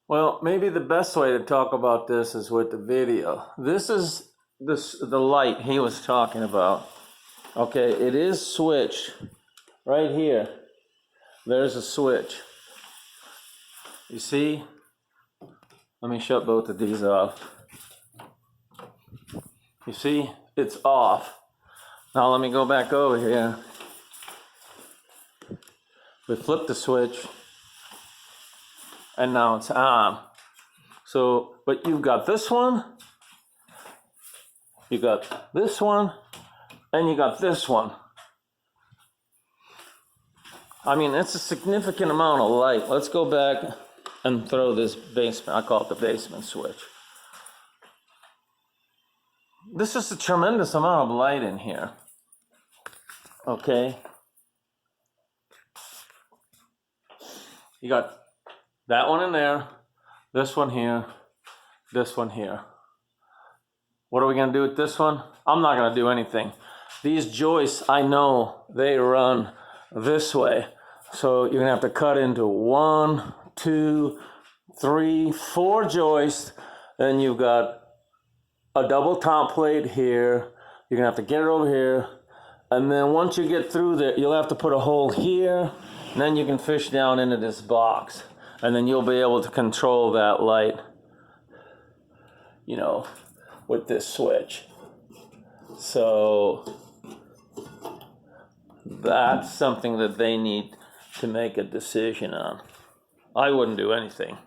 Well, maybe the best way to talk about this is with the video. This is the light he was talking about. Okay, it is switch right here. There's a switch. You see? Let me shut both of these off. You see? It's off. Now let me go back over here. We flip the switch and now it's on. So, but you've got this one, you got this one, and you got this one. I mean, it's a significant amount of light. Let's go back and throw this basement, I call it the basement switch. This is a tremendous amount of light in here. Okay. You got that one in there, this one here, this one here. What are we gonna do with this one? I'm not gonna do anything. These joists, I know they run this way. So you're gonna have to cut into 1, 2, 3, 4 joists. Then you've got a double top plate here. You're gonna have to get it over here. And then once you get through there, you'll have to put a hole here. And then you can fish down into this box. And then you'll be able to control that light, you know, with this switch. So that's something that they need to make a decision on. I wouldn't do anything.